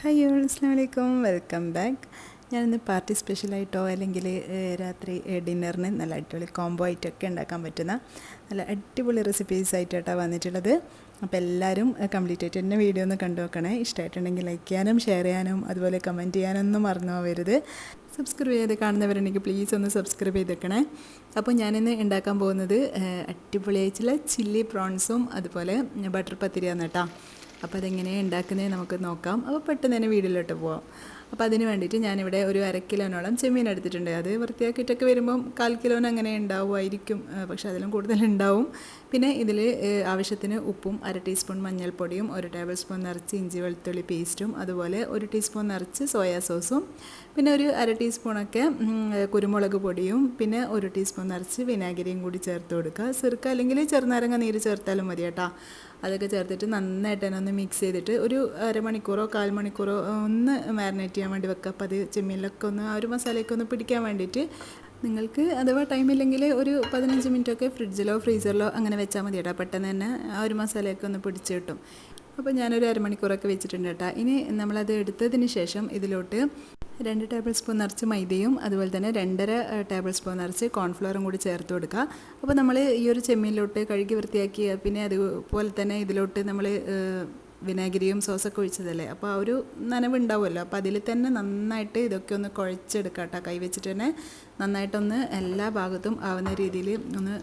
Hi all, അസ്സലാമു അലൈക്കും, welcome back. ഞാനിന്ന് പാർട്ടി സ്പെഷ്യലായിട്ടോ അല്ലെങ്കിൽ രാത്രി ഡിന്നറിന് നല്ല അടിപൊളി കോംബോ ആയിട്ടൊക്കെ ഉണ്ടാക്കാൻ പറ്റുന്ന നല്ല അടിപൊളി റെസിപ്പീസ് ആയിട്ടാണ് വന്നിട്ടുള്ളത്. അപ്പോൾ എല്ലാവരും കംപ്ലീറ്റ് ആയിട്ട് തന്നെ വീഡിയോ ഒന്ന് കണ്ടു നോക്കണേ. ഇഷ്ടമായിട്ടുണ്ടെങ്കിൽ ലൈക്ക് ചെയ്യാനും ഷെയർ ചെയ്യാനും അതുപോലെ കമൻറ്റ് ചെയ്യാനൊന്നും മറന്നു പോകരുത്. സബ്സ്ക്രൈബ് ചെയ്ത് കാണുന്നവരുണ്ടെങ്കിൽ പ്ലീസ് ഒന്ന് സബ്സ്ക്രൈബ് ചെയ്തേക്കണേ. അപ്പോൾ ഞാനിന്ന് ഉണ്ടാക്കാൻ പോകുന്നത് അടിപൊളിയായിട്ടുള്ള ചില്ലി പ്രോൺസും അതുപോലെ ബട്ടർ പത്തിരിയാണ് കേട്ടോ. അപ്പോൾ അതെങ്ങനെയാണ് ഉണ്ടാക്കുന്നത് നമുക്ക് നോക്കാം. അപ്പോൾ പെട്ടെന്ന് തന്നെ വീഡിയോയിലോട്ട് പോവാം. അപ്പോൾ അതിന് വേണ്ടിയിട്ട് ഞാനിവിടെ ഒരു 1/2 കിലോനോളം ചെമ്മീൻ എടുത്തിട്ടുണ്ട്. അത് വൃത്തിയാക്കിയിട്ടൊക്കെ വരുമ്പം 1/4 കിലോന് അങ്ങനെ ഉണ്ടാവുമായിരിക്കും, പക്ഷേ അതിലും കൂടുതലുണ്ടാവും. പിന്നെ ഇതിൽ ആവശ്യത്തിന് ഉപ്പും 1/2 ടീസ്പൂൺ മഞ്ഞൾപ്പൊടിയും 1 ടേബിൾ സ്പൂൺ നിറച്ച് ഇഞ്ചി വെളുത്തുള്ളി പേസ്റ്റും അതുപോലെ 1 ടീസ്പൂൺ നിറച്ച് സോയാ സോസും പിന്നെ ഒരു 1/2 ടീസ്പൂണൊക്കെ കുരുമുളക് പൊടിയും പിന്നെ 1 ടീസ്പൂൺ നിറച്ച് വിനാഗിരിയും കൂടി ചേർത്ത് കൊടുക്കുക. സിർക്ക അല്ലെങ്കിൽ ചെറുനാരങ്ങ നീര് ചേർത്താലും മതി കേട്ടോ. അതൊക്കെ ചേർത്തിട്ട് നന്നായിട്ട് തന്നെ ഒന്ന് മിക്സ് ചെയ്തിട്ട് ഒരു അരമണിക്കൂറോ 1/4 മണിക്കൂറോ ഒന്ന് മാരിനേറ്റ് ചെയ്യാൻ വേണ്ടി വെക്കുക. അപ്പോൾ അത് ചെമ്മീനിലൊക്കെ ഒന്ന് ആ ഒരു മസാലയൊക്കെ ഒന്ന് പിടിക്കാൻ വേണ്ടിയിട്ട്. നിങ്ങൾക്ക് അഥവാ ടൈമില്ലെങ്കിൽ ഒരു 15 മിനിറ്റൊക്കെ ഫ്രിഡ്ജിലോ ഫ്രീസറിലോ അങ്ങനെ വെച്ചാൽ മതി കേട്ടോ. പെട്ടെന്ന് തന്നെ ആ ഒരു മസാലയൊക്കെ ഒന്ന് പിടിച്ച് കിട്ടും. അപ്പോൾ ഞാനൊരു അരമണിക്കൂറൊക്കെ വെച്ചിട്ടുണ്ട് കേട്ടോ. ഇനി നമ്മളത് എടുത്തതിന് ശേഷം ഇതിലോട്ട് 2 ടേബിൾ സ്പൂൺ നിറച്ച് മൈദയും അതുപോലെ തന്നെ 2.5 ടേബിൾ സ്പൂൺ നിറച്ച് കോൺഫ്ലവറും കൂടി ചേർത്ത് കൊടുക്കുക. അപ്പോൾ നമ്മൾ ഈ ഒരു ചെമ്മീനിലോട്ട് കഴുകി വൃത്തിയാക്കി പിന്നെ അതുപോലെ തന്നെ ഇതിലോട്ട് നമ്മൾ വിനാഗിരിയും സോസൊക്കെ ഒഴിച്ചതല്ലേ, അപ്പോൾ ആ ഒരു നനവുണ്ടാവുമല്ലോ. അപ്പോൾ അതിൽ തന്നെ നന്നായിട്ട് ഇതൊക്കെ ഒന്ന് കുഴച്ചെടുക്കുക കേട്ടോ. കൈ വെച്ചിട്ട് തന്നെ നന്നായിട്ടൊന്ന് എല്ലാ ഭാഗത്തും ആവുന്ന രീതിയിൽ ഒന്ന്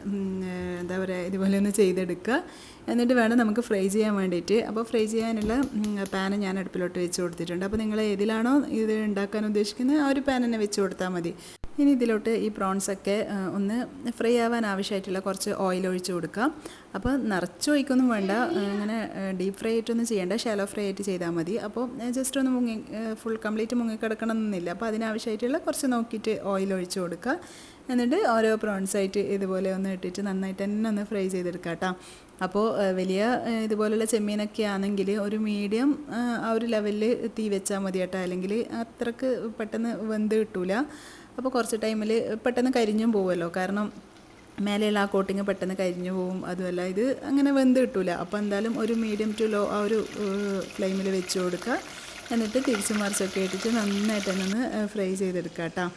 എന്താ പറയുക, ഇതുപോലെ ഒന്ന് ചെയ്തെടുക്കുക. എന്നിട്ട് വേണം നമുക്ക് ഫ്രൈ ചെയ്യാൻ വേണ്ടിയിട്ട്. അപ്പോൾ ഫ്രൈ ചെയ്യാനുള്ള പാന് ഞാൻ അടുപ്പിലോട്ട് വെച്ച് കൊടുത്തിട്ടുണ്ട്. അപ്പോൾ നിങ്ങൾ ഏതിലാണോ ഇത് ഉണ്ടാക്കാൻ ഉദ്ദേശിക്കുന്നത് ആ ഒരു പാൻ തന്നെ വെച്ച് കൊടുത്താൽ മതി. ഇനി ഇതിലോട്ട് ഈ പ്രോൺസൊക്കെ ഒന്ന് ഫ്രൈ ആവാൻ ആവശ്യമായിട്ടുള്ള കുറച്ച് ഓയിൽ ഒഴിച്ച് കൊടുക്കുക. അപ്പോൾ നിറച്ച് ഒഴിക്കൊന്നും വേണ്ട, അങ്ങനെ ഡീപ്പ് ഫ്രൈ ആയിട്ടൊന്നും ചെയ്യേണ്ട, ഷാലോ ഫ്രൈ ആയിട്ട് ചെയ്താൽ മതി. അപ്പോൾ ജസ്റ്റ് ഒന്ന് ഫുൾ കംപ്ലീറ്റ് മുങ്ങിക്കിടക്കണം എന്നില്ല. അപ്പോൾ അതിനാവശ്യമായിട്ടുള്ള കുറച്ച് നോക്കിയിട്ട് ഓയിൽ ഒഴിച്ച് കൊടുക്കുക. എന്നിട്ട് ഓരോ പ്രോൺസായിട്ട് ഇതുപോലെ ഒന്ന് ഇട്ടിട്ട് നന്നായിട്ട് തന്നെ ഒന്ന് ഫ്രൈ ചെയ്തെടുക്കുക കേട്ടോ. അപ്പോൾ വലിയ ഇതുപോലുള്ള ചെമ്മീനൊക്കെ ആണെങ്കിൽ ഒരു മീഡിയം ആ ഒരു ലെവലിൽ തീ വെച്ചാൽ മതി കേട്ടോ. അല്ലെങ്കിൽ അത്രക്ക് പെട്ടെന്ന് വെന്ത് കിട്ടൂല. അപ്പോൾ കുറച്ച് ടൈമിൽ പെട്ടെന്ന് കരിഞ്ഞും പോകുമല്ലോ, കാരണം മേലെയുള്ള ആ കോട്ടിങ് പെട്ടെന്ന് കരിഞ്ഞു പോകും. അതുമല്ല ഇത് അങ്ങനെ വെന്ത് കിട്ടൂല. അപ്പോൾ എന്തായാലും ഒരു മീഡിയം ടു ലോ ആ ഒരു ഫ്ലെയിമിൽ വെച്ച് കൊടുക്കുക. എന്നിട്ട് തിരിച്ചു മറിച്ചൊക്കെ ഇട്ടിട്ട് നന്നായിട്ട് തന്നെ ഒന്ന് ഫ്രൈ ചെയ്തെടുക്കുക കേട്ടോ.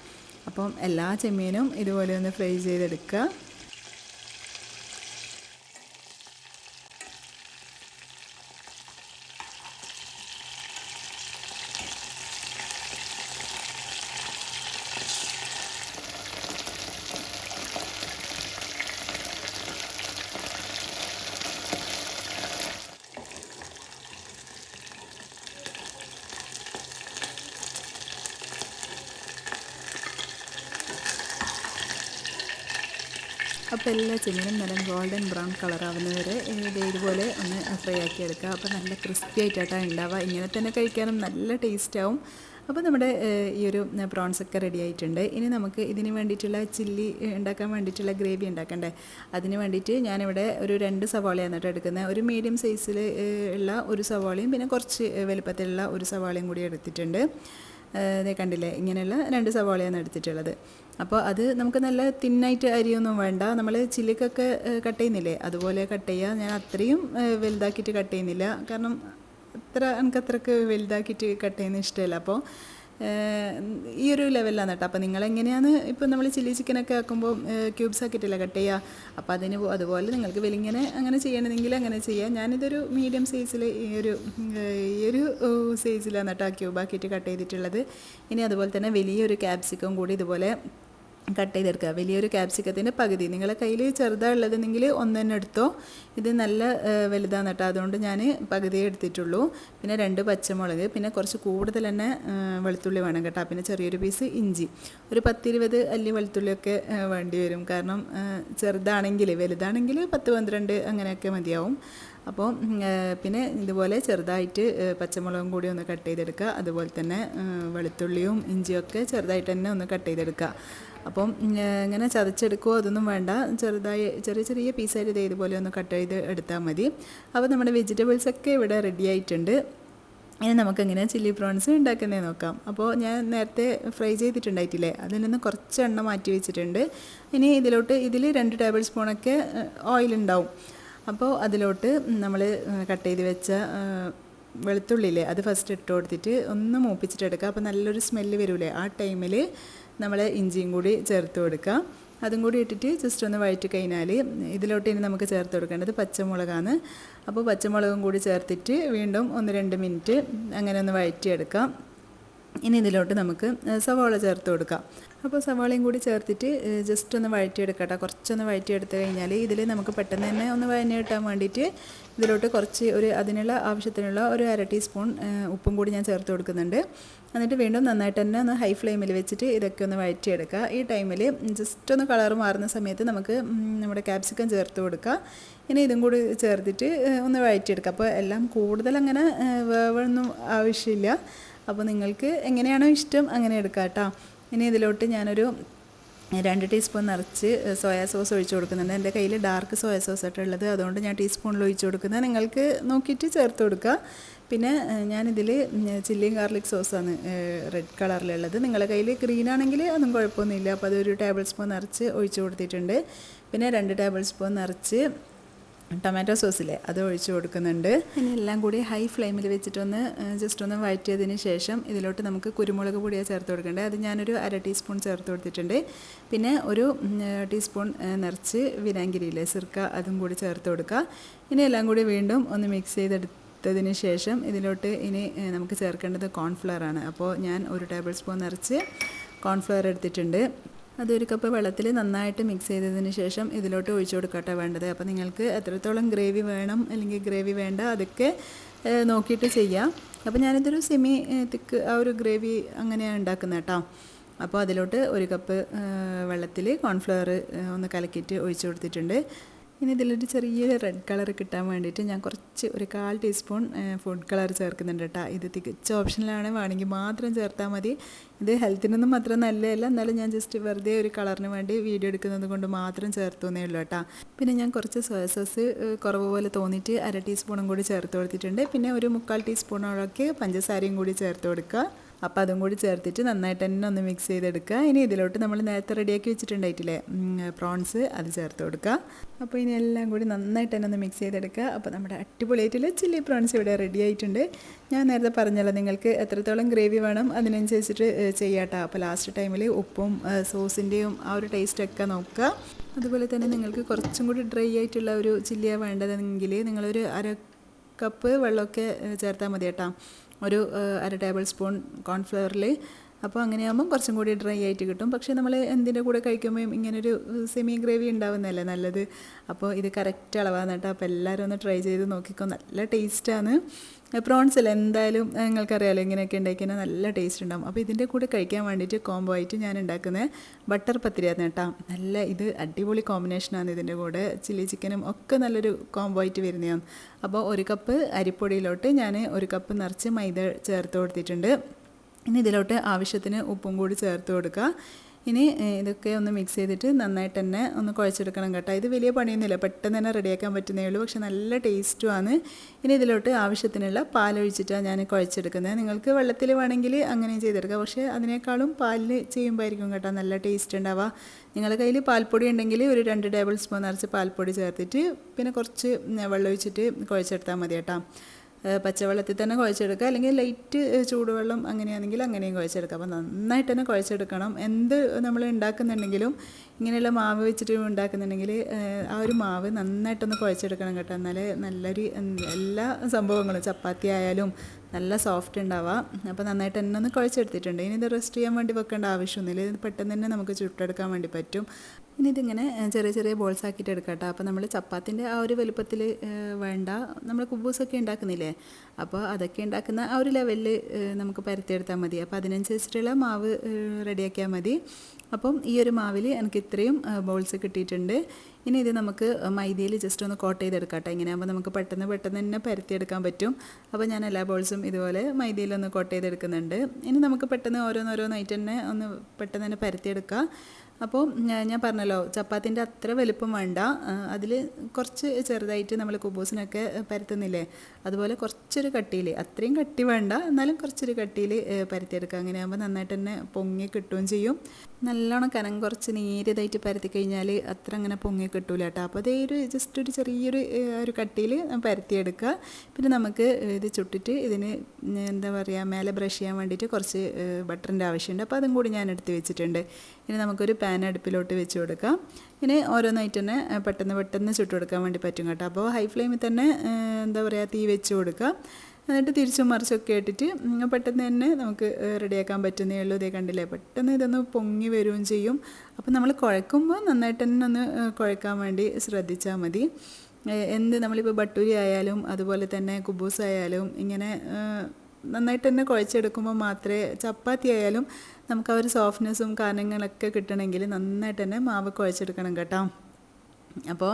അപ്പം എല്ലാ ചെമ്മീനും ഇതുപോലെ ഒന്ന് ഫ്രൈ ചെയ്തെടുക്കുക. അപ്പോൾ എല്ലാ ചെമ്മീനും നല്ല ഗോൾഡൻ ബ്രൗൺ കളറാവുന്നവരെ ഇതുപോലെ ഒന്ന് ഫ്രൈ ആക്കി എടുക്കുക. അപ്പോൾ നല്ല ക്രിസ്പി ആയിട്ടാണ് ഉണ്ടാവുക. ഇങ്ങനെ തന്നെ കഴിക്കാനും നല്ല ടേസ്റ്റാവും. അപ്പോൾ നമ്മുടെ ഈ ഒരു പ്രോൺസൊക്കെ റെഡി ആയിട്ടുണ്ട്. ഇനി നമുക്ക് ഇതിന് വേണ്ടിയിട്ടുള്ള ചില്ലി ഉണ്ടാക്കാൻ വേണ്ടിയിട്ടുള്ള ഗ്രേവി ഉണ്ടാക്കണ്ടേ. അതിന് വേണ്ടിയിട്ട് ഞാനിവിടെ ഒരു 2 സവാളയാണ് കേട്ടോ എടുക്കുന്നത്. ഒരു മീഡിയം സൈസിൽ ഉള്ള ഒരു സവാളയും പിന്നെ കുറച്ച് വലുപ്പത്തിലുള്ള ഒരു സവാളയും കൂടി എടുത്തിട്ടുണ്ട്. ഇതേ കണ്ടില്ലേ, ഇങ്ങനെയുള്ള 2 സവാളയാണ് എടുത്തിട്ടുള്ളത്. അപ്പോൾ അത് നമുക്ക് നല്ല തിന്നായിട്ട് അരിയൊന്നും വേണ്ട. നമ്മൾ ചില്ലിക്കൊക്കെ കട്ട് ചെയ്യുന്നില്ലേ അതുപോലെ കട്ട് ചെയ്യുക. ഞാൻ അത്രയും വലുതാക്കിയിട്ട് കട്ട് ചെയ്യുന്നില്ല, കാരണം എനിക്കത്രക്ക് വലുതാക്കിയിട്ട് കട്ട് ചെയ്യുന്ന ഇഷ്ടമല്ല. അപ്പോൾ ഈ ഒരു ലെവലിലാണ് കേട്ടോ. അപ്പോൾ നിങ്ങളെങ്ങനെയാണ് ഇപ്പോൾ നമ്മൾ ചില്ലി ചിക്കനൊക്കെ ആക്കുമ്പോൾ ക്യൂബ്സ് ആക്കിയിട്ടില്ല കട്ട് ചെയ്യുക. അപ്പോൾ അതുപോലെ നിങ്ങൾക്ക് വലിങ്ങനെ അങ്ങനെ ചെയ്യണമെങ്കിൽ അങ്ങനെ ചെയ്യാം. ഞാനിതൊരു മീഡിയം സൈസിൽ ഈ ഒരു സൈസിലാണ് കേട്ടോ ക്യൂബാക്കിയിട്ട് കട്ട് ചെയ്തിട്ടുള്ളത്. ഇനി അതുപോലെ തന്നെ വലിയൊരു ക്യാപ്സിക്കം കൂടി ഇതുപോലെ കട്ട് ചെയ്തെടുക്കുക. വലിയൊരു ക്യാപ്സിക്കത്തിൻ്റെ പകുതി. നിങ്ങളെ കയ്യിൽ ചെറുതാണ് ഉള്ളതെങ്കിൽ ഒന്ന് തന്നെ എടുത്തോ. ഇത് നല്ല വലുതാണ് കേട്ടോ, അതുകൊണ്ട് ഞാൻ പകുതിയേ എടുത്തിട്ടുള്ളൂ. പിന്നെ 2 പച്ചമുളക്, പിന്നെ കുറച്ച് കൂടുതൽ തന്നെ വെളുത്തുള്ളി വേണം കേട്ടോ. പിന്നെ ചെറിയൊരു പീസ് ഇഞ്ചി, ഒരു 10-20 അല്ലി വെളുത്തുള്ളിയൊക്കെ വേണ്ടി വരും. കാരണം ചെറുതാണെങ്കിൽ, വലുതാണെങ്കിൽ 10-12 അങ്ങനെയൊക്കെ മതിയാവും. അപ്പോൾ പിന്നെ ഇതുപോലെ ചെറുതായിട്ട് പച്ചമുളകും കൂടി ഒന്ന് കട്ട് ചെയ്തെടുക്കുക. അതുപോലെ തന്നെ വെളുത്തുള്ളിയും ഇഞ്ചിയൊക്കെ ചെറുതായിട്ട് തന്നെ ഒന്ന് കട്ട് ചെയ്തെടുക്കുക. അപ്പം ഇങ്ങനെ ചതച്ചെടുക്കുകയോ അതൊന്നും വേണ്ട, ചെറിയ പീസായിട്ട് ഇതുപോലെ ഒന്ന് കട്ട് ചെയ്ത് എടുത്താൽ മതി. അപ്പോൾ നമ്മുടെ വെജിറ്റബിൾസൊക്കെ ഇവിടെ റെഡി ആയിട്ടുണ്ട്. ഇനി നമുക്കിങ്ങനെ ചില്ലി പ്രോൺസ് ഉണ്ടാക്കുന്നത് നോക്കാം. അപ്പോൾ ഞാൻ നേരത്തെ ഫ്രൈ ചെയ്തിട്ടുണ്ടായിട്ടില്ലേ, അതിൽ നിന്ന് കുറച്ച് എണ്ണ മാറ്റി വെച്ചിട്ടുണ്ട്. ഇനി ഇതിൽ 2 ടേബിൾ സ്പൂണൊക്കെ ഓയിലുണ്ടാവും. അപ്പോൾ അതിലോട്ട് നമ്മൾ കട്ട് ചെയ്ത് വെച്ച വെളുത്തുള്ളിയില്ലേ അത് ഫസ്റ്റ് ഇട്ട് കൊടുത്തിട്ട് ഒന്ന് മൂപ്പിച്ചിട്ടെടുക്കുക. അപ്പോൾ നല്ലൊരു സ്മെല്ല് വരില്ലേ, ആ ടൈമിൽ നമ്മൾ ഇഞ്ചിയും കൂടി ചേർത്ത് കൊടുക്കുക. അതും കൂടി ഇട്ടിട്ട് ജസ്റ്റ് ഒന്ന് വഴറ്റി കഴിഞ്ഞാൽ ഇതിലോട്ട് ഇനി നമുക്ക് ചേർത്ത് കൊടുക്കേണ്ടത് പച്ചമുളകാണ്. അപ്പോൾ പച്ചമുളകും കൂടി ചേർത്തിട്ട് വീണ്ടും 1-2 മിനിറ്റ് അങ്ങനെ ഒന്ന് വഴറ്റിയെടുക്കാം. ഇനി ഇതിലോട്ട് നമുക്ക് സവാള ചേർത്ത് കൊടുക്കാം. അപ്പോൾ സവാളയും കൂടി ചേർത്തിട്ട് ജസ്റ്റ് ഒന്ന് വഴറ്റിയെടുക്കട്ടെ. കുറച്ചൊന്ന് വഴറ്റിയെടുത്ത് കഴിഞ്ഞാൽ ഇതിൽ നമുക്ക് പെട്ടെന്ന് തന്നെ ഒന്ന് വഴഞ്ഞ് കിട്ടാൻ വേണ്ടിയിട്ട് ഇതിലോട്ട് കുറച്ച് അതിനുള്ള ആവശ്യത്തിനുള്ള ഒരു 1/2 ടീസ്പൂൺ ഉപ്പും കൂടി ഞാൻ ചേർത്ത് കൊടുക്കുന്നുണ്ട്. എന്നിട്ട് വീണ്ടും നന്നായിട്ട് തന്നെ ഒന്ന് ഹൈ ഫ്ലെയിമിൽ വെച്ചിട്ട് ഇതൊക്കെ ഒന്ന് വഴറ്റിയെടുക്കുക. ഈ ടൈമിൽ ജസ്റ്റ് ഒന്ന് കളർ മാറുന്ന സമയത്ത് നമുക്ക് നമ്മുടെ ക്യാപ്സിക്കം ചേർത്ത് കൊടുക്കുക. ഇനി ഇതും കൂടി ചേർത്തിട്ട് ഒന്ന് വഴറ്റിയെടുക്കുക. അപ്പോൾ എല്ലാം കൂടുതൽ അങ്ങനെ വേവൊന്നും ആവശ്യമില്ല. അപ്പോൾ നിങ്ങൾക്ക് എങ്ങനെയാണോ ഇഷ്ടം അങ്ങനെ എടുക്കാം കേട്ടോ. ഇനി ഇതിലോട്ട് ഞാനൊരു 2 ടീസ്പൂൺ നിറച്ച് സോയാ സോസ് ഒഴിച്ച് കൊടുക്കുന്നുണ്ട്. എൻ്റെ കയ്യിൽ ഡാർക്ക് സോയാ സോസ് ആയിട്ട് ഉള്ളത്, അതുകൊണ്ട് ഞാൻ ടീസ്പൂണിൽ ഒഴിച്ച് കൊടുക്കുന്നത്. നിങ്ങൾക്ക് നോക്കിയിട്ട് ചേർത്ത് കൊടുക്കുക. പിന്നെ ഞാനിതിൽ ചില്ലിയും ഗാർലിക് സോസാണ് റെഡ് കളറിലുള്ളത്. നിങ്ങളുടെ കയ്യിൽ ഗ്രീൻ ആണെങ്കിൽ ഒന്നും കുഴപ്പമൊന്നുമില്ല. അപ്പോൾ അതൊരു ടേബിൾ സ്പൂൺ നിറച്ച് ഒഴിച്ച് കൊടുത്തിട്ടുണ്ട്. പിന്നെ 2 ടേബിൾ സ്പൂൺ നിറച്ച് ടൊമാറ്റോ സോസിലെ അത് ഒഴിച്ച് കൊടുക്കുന്നുണ്ട്. ഇനി എല്ലാം കൂടി ഹൈ ഫ്ലെയിമിൽ വെച്ചിട്ടൊന്ന് ജസ്റ്റ് ഒന്ന് വഴറ്റിയതിന് ശേഷം ഇതിലോട്ട് നമുക്ക് കുരുമുളക് പൊടിയാണ് ചേർത്ത് കൊടുക്കേണ്ടത്. അത് ഞാനൊരു 1/2 ടീസ്പൂൺ ചേർത്ത് കൊടുത്തിട്ടുണ്ട്. പിന്നെ ഒരു ടീസ്പൂൺ നിറച്ച് വിനാഗിരിയിലെ സിർക്ക അതും കൂടി ചേർത്ത് കൊടുക്കുക. ഇനി എല്ലാം കൂടി വീണ്ടും ഒന്ന് മിക്സ് ചെയ്തെടുത്തതിന് ശേഷം ഇതിലോട്ട് ഇനി നമുക്ക് ചേർക്കേണ്ടത് കോൺഫ്ലവർ ആണ്. അപ്പോൾ ഞാൻ ഒരു ടേബിൾ സ്പൂൺ നിറച്ച് കോൺഫ്ലവർ എടുത്തിട്ടുണ്ട്. അതൊരു കപ്പ് വെള്ളത്തിൽ നന്നായിട്ട് മിക്സ് ചെയ്തതിന് ശേഷം ഇതിലോട്ട് ഒഴിച്ചു കൊടുക്കട്ടെ വേണ്ടത്. അപ്പോൾ നിങ്ങൾക്ക് എത്രത്തോളം ഗ്രേവി വേണം അല്ലെങ്കിൽ ഗ്രേവി വേണ്ട അതൊക്കെ നോക്കിയിട്ട് ചെയ്യാം. അപ്പോൾ ഞാനിതൊരു സെമി തിക്ക് ആ ഒരു ഗ്രേവി അങ്ങനെയാണ് ഉണ്ടാക്കുന്നത് കേട്ടോ. അപ്പോൾ അതിലോട്ട് ഒരു കപ്പ് വെള്ളത്തിൽ കോൺഫ്ലവർ ഒന്ന് കലക്കിയിട്ട് ഒഴിച്ചു കൊടുത്തിട്ടുണ്ട്. ഇനി ഇതിലൊരു ചെറിയൊരു റെഡ് കളർ കിട്ടാൻ വേണ്ടിയിട്ട് ഞാൻ കുറച്ച് ഒരു 1/4 ടീസ്പൂൺ ഫുഡ് കളർ ചേർക്കുന്നുണ്ട് കേട്ടോ. ഇത് തികച്ച ഓപ്ഷനിലാണ്, വേണമെങ്കിൽ മാത്രം ചേർത്താൽ മതി. ഇത് ഹെൽത്തിനൊന്നും അത്ര നല്ലതല്ല, എന്നാലും ഞാൻ ജസ്റ്റ് വെറുതെ ഒരു കളറിന് വേണ്ടി വീഡിയോ എടുക്കുന്നത് കൊണ്ട് മാത്രം ചേർത്തുന്നേ ഉള്ളൂ കേട്ടോ. പിന്നെ ഞാൻ കുറച്ച് സോയ സോസ് കുറവ് പോലെ തോന്നിയിട്ട് 1/2 ടീസ്പൂണും കൂടി ചേർത്ത് കൊടുത്തിട്ടുണ്ട്. പിന്നെ ഒരു 1/4 ടീസ്പൂണോളൊക്കെ പഞ്ചസാരയും കൂടി ചേർത്ത് കൊടുക്കുക. അപ്പോൾ അതും കൂടി ചേർത്തിട്ട് നന്നായിട്ട് തന്നെ ഒന്ന് മിക്സ് ചെയ്തെടുക്കുക. ഇനി ഇതിലോട്ട് നമ്മൾ നേരത്തെ റെഡിയാക്കി വെച്ചിട്ടുണ്ടായിട്ടില്ലേ പ്രോൺസ്, അത് ചേർത്ത് കൊടുക്കുക. അപ്പോൾ ഇനി എല്ലാം കൂടി നന്നായിട്ട് തന്നെ ഒന്ന് മിക്സ് ചെയ്തെടുക്കുക. അപ്പോൾ നമ്മുടെ അടിപൊളിയായിട്ടുള്ള ചില്ലി പ്രോൺസ് ഇവിടെ റെഡി ആയിട്ടുണ്ട്. ഞാൻ നേരത്തെ പറഞ്ഞല്ലോ നിങ്ങൾക്ക് എത്രത്തോളം ഗ്രേവി വേണം അതിനനുസരിച്ചിട്ട് ചെയ്യാട്ടോ. അപ്പോൾ ലാസ്റ്റ് ടൈമിൽ ഉപ്പും സോസിൻ്റെയും ആ ഒരു ടേസ്റ്റൊക്കെ നോക്കുക. അതുപോലെ തന്നെ നിങ്ങൾക്ക് കുറച്ചും കൂടി ഡ്രൈ ആയിട്ടുള്ള ഒരു ചില്ലിയാണ് വേണ്ടതെങ്കിൽ നിങ്ങളൊരു 1/2 കപ്പ് വെള്ളമൊക്കെ ചേർത്താൽ മതി കേട്ടോ, ഒരു 1/2 ടേബിൾ സ്പൂൺ കോൺഫ്ലവറിൽ. അപ്പോൾ അങ്ങനെയാകുമ്പം കുറച്ചും കൂടി ഡ്രൈ ആയിട്ട് കിട്ടും. പക്ഷേ നമ്മൾ എന്തിൻ്റെ കൂടെ കഴിക്കുമ്പോൾ ഇങ്ങനൊരു സെമി ഗ്രേവി ഉണ്ടാവുന്നതല്ലേ നല്ലത്. അപ്പോൾ ഇത് കറക്റ്റ് അളവാണ് കേട്ടോ. അപ്പോൾ എല്ലാവരും ഒന്ന് ട്രൈ ചെയ്ത് നോക്കിക്കോ, നല്ല ടേസ്റ്റാണ്. പ്രോൺസ് അല്ല എന്തായാലും നിങ്ങൾക്കറിയാമല്ലോ ഇങ്ങനെയൊക്കെ ഉണ്ടാക്കിയാൽ നല്ല ടേസ്റ്റ് ഉണ്ടാകും. അപ്പോൾ ഇതിൻ്റെ കൂടെ കഴിക്കാൻ വേണ്ടിയിട്ട് കോംബോ ആയിട്ട് ഞാൻ ഉണ്ടാക്കുന്നത് ബട്ടർ പത്തിരിയാണ് കേട്ടോ. നല്ല ഇത് അടിപൊളി കോമ്പിനേഷനാണ്. ഇതിൻ്റെ കൂടെ ചില്ലി ചിക്കനും ഒക്കെ നല്ലൊരു കോംബോ ആയിട്ട് വരുന്നതാണ്. അപ്പോൾ 1 കപ്പ് അരിപ്പൊടിയിലോട്ട് ഞാൻ 1 കപ്പ് നിറച്ച് മൈദ ചേർത്ത് കൊടുത്തിട്ടുണ്ട്. ഇനി ഇതിലോട്ട് ആവശ്യത്തിന് ഉപ്പും കൂടി ചേർത്ത് കൊടുക്കുക. ഇനി ഇതൊക്കെ ഒന്ന് മിക്സ് ചെയ്തിട്ട് നന്നായിട്ട് തന്നെ ഒന്ന് കുഴച്ചെടുക്കണം കേട്ടോ. ഇത് വലിയ പണിയൊന്നുമില്ല, പെട്ടെന്ന് തന്നെ റെഡിയാക്കാൻ പറ്റുന്നേ ഉള്ളൂ, പക്ഷെ നല്ല ടേസ്റ്റുമാണ്. ഇനി ഇതിലോട്ട് ആവശ്യത്തിനുള്ള പാലൊഴിച്ചിട്ടാണ് ഞാൻ കുഴച്ചെടുക്കുന്നത്. നിങ്ങൾക്ക് വെള്ളത്തിൽ വേണമെങ്കിൽ അങ്ങനെയും ചെയ്തെടുക്കുക, പക്ഷേ അതിനേക്കാളും പാലിൽ ചെയ്യുമ്പോഴായിരിക്കും കേട്ടോ നല്ല ടേസ്റ്റ് ഉണ്ടാവുക. നിങ്ങളുടെ കയ്യിൽ പാൽപ്പൊടി ഉണ്ടെങ്കിൽ ഒരു 2 ടേബിൾ സ്പൂൺ നിറച്ച് പാൽപ്പൊടി ചേർത്തിട്ട് പിന്നെ കുറച്ച് വെള്ളം ഒഴിച്ചിട്ട് കുഴച്ചെടുത്താൽ മതി കേട്ടോ. പച്ചവെള്ളത്തിൽ തന്നെ കുഴച്ചെടുക്കുക, അല്ലെങ്കിൽ ലൈറ്റ് ചൂടുവെള്ളം അങ്ങനെയാണെങ്കിൽ അങ്ങനെയും കുഴച്ചെടുക്കുക. അപ്പോൾ നന്നായിട്ട് തന്നെ കുഴച്ചെടുക്കണം. എന്ത് നമ്മൾ ഉണ്ടാക്കുന്നുണ്ടെങ്കിലും ഇങ്ങനെയുള്ള മാവ് വെച്ചിട്ട് ഉണ്ടാക്കുന്നുണ്ടെങ്കിൽ ആ ഒരു മാവ് നന്നായിട്ടൊന്ന് കുഴച്ചെടുക്കണം കേട്ടോ. എന്നാലേ നല്ലൊരു എല്ലാ സംഭവങ്ങളും ചപ്പാത്തി ആയാലും നല്ല സോഫ്റ്റ് ഉണ്ടാവുക. അപ്പോൾ നന്നായിട്ട് തന്നെ ഒന്ന് കുഴച്ചെടുത്തിട്ടുണ്ട്. ഇനി ഇത് റെസ്റ്റ് ചെയ്യാൻ വേണ്ടി വെക്കേണ്ട ആവശ്യമൊന്നുമില്ല, ഇത് പെട്ടെന്ന് തന്നെ നമുക്ക് ചുട്ടെടുക്കാൻ വേണ്ടി പറ്റും. ഇനി ഇതിങ്ങനെ ചെറിയ ചെറിയ ബോൾസ് ആക്കിയിട്ട് എടുക്കാം കേട്ടോ. അപ്പോൾ നമ്മൾ ചപ്പാത്തിൻ്റെ ആ ഒരു വലുപ്പത്തിൽ വേണ്ട, നമ്മൾ കുബൂസൊക്കെ ഉണ്ടാക്കുന്നില്ലേ, അപ്പോൾ അതൊക്കെ ഉണ്ടാക്കുന്ന ആ ഒരു ലെവലിൽ നമുക്ക് പരത്തിയെടുത്താൽ മതി. അപ്പോൾ അതിനനുസരിച്ചിട്ടുള്ള മാവ് റെഡിയാക്കിയാൽ മതി. അപ്പം ഈ ഒരു മാവിൽ എനിക്ക് ഇത്രയും ബോൾസ് കിട്ടിയിട്ടുണ്ട്. ഇനി ഇത് നമുക്ക് മൈദയിൽ ജസ്റ്റ് ഒന്ന് കോട്ട് ചെയ്തെടുക്കാം കേട്ടോ. ഇങ്ങനെ ആകുമ്പോൾ നമുക്ക് പെട്ടെന്ന് തന്നെ പരത്തിയെടുക്കാൻ പറ്റും. അപ്പോൾ ഞാൻ എല്ലാ ബോൾസും ഇതുപോലെ മൈദയിലൊന്ന് കോട്ട് ചെയ്തെടുക്കുന്നുണ്ട്. ഇനി നമുക്ക് പെട്ടെന്ന് ഓരോന്നായിട്ട് തന്നെ ഒന്ന് പെട്ടെന്ന് തന്നെ പരത്തിയെടുക്കാം. അപ്പോൾ ഞാൻ പറഞ്ഞല്ലോ ചപ്പാത്തിൻ്റെ അത്ര വലുപ്പം വേണ്ട, അതിൽ കുറച്ച് ചെറുതായിട്ട് നമ്മൾ കുബൂസിനൊക്കെ പരത്തുന്നില്ലേ അതുപോലെ കുറച്ചൊരു കട്ടിയിൽ, അത്രയും കട്ടി വേണ്ട എന്നാലും കുറച്ചൊരു കട്ടിയിൽ പരത്തിയെടുക്കുക. അങ്ങനെയാകുമ്പോൾ നന്നായിട്ട് തന്നെ പൊങ്ങി കിട്ടുകയും ചെയ്യും. നല്ലോണം കനം കുറച്ച് നേരിയതായിട്ട് പരത്തി കഴിഞ്ഞാൽ അത്ര അങ്ങനെ പൊങ്ങി കിട്ടൂല കേട്ടോ. അപ്പോൾ അതേ ജസ്റ്റ് ഒരു ചെറിയൊരു ഒരു കട്ടിയിൽ പരത്തിയെടുക്കുക. പിന്നെ നമുക്ക് ഇത് ചുട്ടിട്ട് ഇതിന് എന്താ പറയുക മേലെ ബ്രഷ് ചെയ്യാൻ വേണ്ടിയിട്ട് കുറച്ച് ബട്ടറിൻ്റെ ആവശ്യമുണ്ട്. അപ്പോൾ അതും കൂടി ഞാൻ എടുത്ത് വെച്ചിട്ടുണ്ട്. ഇനി നമുക്കൊരു പാൻ അടുപ്പിലോട്ട് വെച്ച് കൊടുക്കാം. ഇനി ഓരോന്നായിട്ട് തന്നെ പെട്ടെന്ന് ചുട്ട് കൊടുക്കാൻ വേണ്ടി പറ്റും കേട്ടോ. അപ്പോൾ ഹൈ ഫ്ലെയിമിൽ തന്നെ എന്താ പറയുക തീ വെച്ച് കൊടുക്കുക. എന്നിട്ട് തിരിച്ചും മറിച്ചൊക്കെ ഇട്ടിട്ട് പെട്ടെന്ന് തന്നെ നമുക്ക് റെഡിയാക്കാൻ പറ്റുന്നേ ഉള്ളൂ. ഇതേ കണ്ടില്ലേ, പെട്ടെന്ന് ഇതൊന്ന് പൊങ്ങി വരികയും ചെയ്യും. അപ്പോൾ നമ്മൾ കുഴക്കുമ്പോൾ നന്നായിട്ട് തന്നെ ഒന്ന് കുഴക്കാൻ വേണ്ടി ശ്രദ്ധിച്ചാൽ മതി. എന്ത് നമ്മളിപ്പോൾ ബട്ടൂരി ആയാലും അതുപോലെ തന്നെ കുബൂസ് ആയാലും ഇങ്ങനെ നന്നായിട്ട് തന്നെ കുഴച്ചെടുക്കുമ്പോൾ മാത്രമേ, ചപ്പാത്തി ആയാലും നമുക്ക് ആ ഒരു സോഫ്റ്റ്നെസ്സും കാരണങ്ങളൊക്കെ കിട്ടണമെങ്കിൽ നന്നായിട്ട് തന്നെ മാവ് കുഴച്ചെടുക്കണം കേട്ടോ. അപ്പോൾ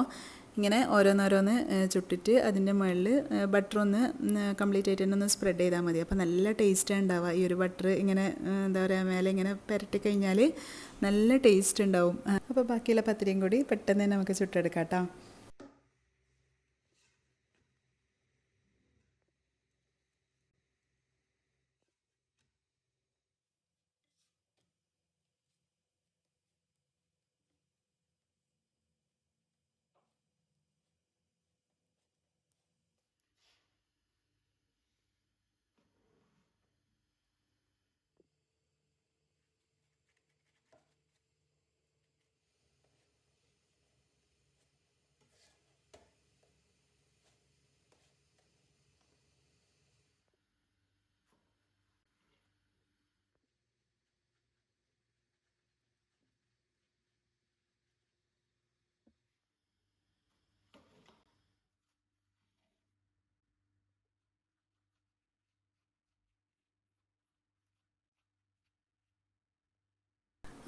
ഇങ്ങനെ ഓരോന്നോരോന്ന് ചുട്ടിട്ട് അതിൻ്റെ മുകളിൽ ബട്ടർ ഒന്ന് കംപ്ലീറ്റ് ആയിട്ട് തന്നെ ഒന്ന് സ്പ്രെഡ് ചെയ്താൽ മതി. അപ്പോൾ നല്ല ടേസ്റ്റാണ് ഉണ്ടാവുക. ഈ ഒരു ബട്ടർ ഇങ്ങനെ എന്താ പറയുക മേലെ ഇങ്ങനെ പുരട്ടി കഴിഞ്ഞാൽ നല്ല ടേസ്റ്റ് ഉണ്ടാവും. അപ്പോൾ ബാക്കിയുള്ള പത്തിരിയും കൂടി പെട്ടെന്ന് തന്നെ നമുക്ക് ചുട്ടെടുക്കാം കേട്ടോ.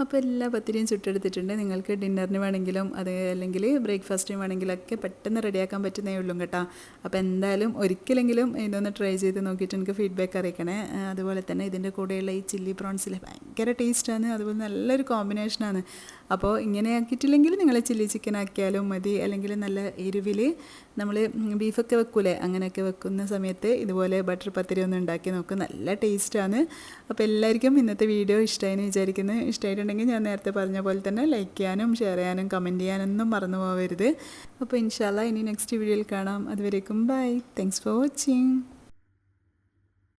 അപ്പോൾ എല്ലാ പത്തിരിയും ചുട്ടെടുത്തിട്ടുണ്ട്. നിങ്ങൾക്ക് ഡിന്നറിന് വേണമെങ്കിലും അത് അല്ലെങ്കിൽ ബ്രേക്ക്ഫാസ്റ്റിന് വേണമെങ്കിലൊക്കെ പെട്ടെന്ന് റെഡിയാക്കാൻ പറ്റുന്നേ ഉള്ളൂ കേട്ടോ. അപ്പോൾ എന്തായാലും ഒരിക്കലെങ്കിലും ഇതൊന്ന് ട്രൈ ചെയ്ത് നോക്കിയിട്ട് എനിക്ക് ഫീഡ്ബാക്ക് അറിയിക്കണേ. അതുപോലെ തന്നെ ഇതിൻ്റെ കൂടെയുള്ള ഈ ചില്ലി പ്രോൺസിൽ ഭയങ്കര ടേസ്റ്റാണ്, അതുപോലെ നല്ലൊരു കോമ്പിനേഷനാണ്. അപ്പോൾ ഇങ്ങനെ ആക്കിയിട്ടില്ലെങ്കിൽ നിങ്ങൾ ചില്ലി ചിക്കൻ ആക്കിയാലും മതി, അല്ലെങ്കിൽ നല്ല എരിവിൽ നമ്മൾ ബീഫൊക്കെ വെക്കൂലേ അങ്ങനെയൊക്കെ വെക്കുന്ന സമയത്ത് ഇതുപോലെ ബട്ടർ പത്തിരി ഒന്ന് ഉണ്ടാക്കി നോക്കും, നല്ല ടേസ്റ്റാണ്. അപ്പോൾ എല്ലാവർക്കും ഇന്നത്തെ വീഡിയോ ഇഷ്ടമായെന്ന് വിചാരിക്കുന്നു. ഇഷ്ടമായിട്ടുണ്ടെങ്കിൽ ഞാൻ നേരത്തെ പറഞ്ഞ പോലെ തന്നെ ലൈക്ക് ചെയ്യാനും ഷെയർ ചെയ്യാനും കമൻറ്റ് ചെയ്യാനൊന്നും മറന്നു പോകരുത്. അപ്പോൾ ഇൻഷാല്ലാ ഇനി നെക്സ്റ്റ് വീഡിയോയിൽ കാണാം. അതുവരേക്കും ബൈ. Thanks for watching.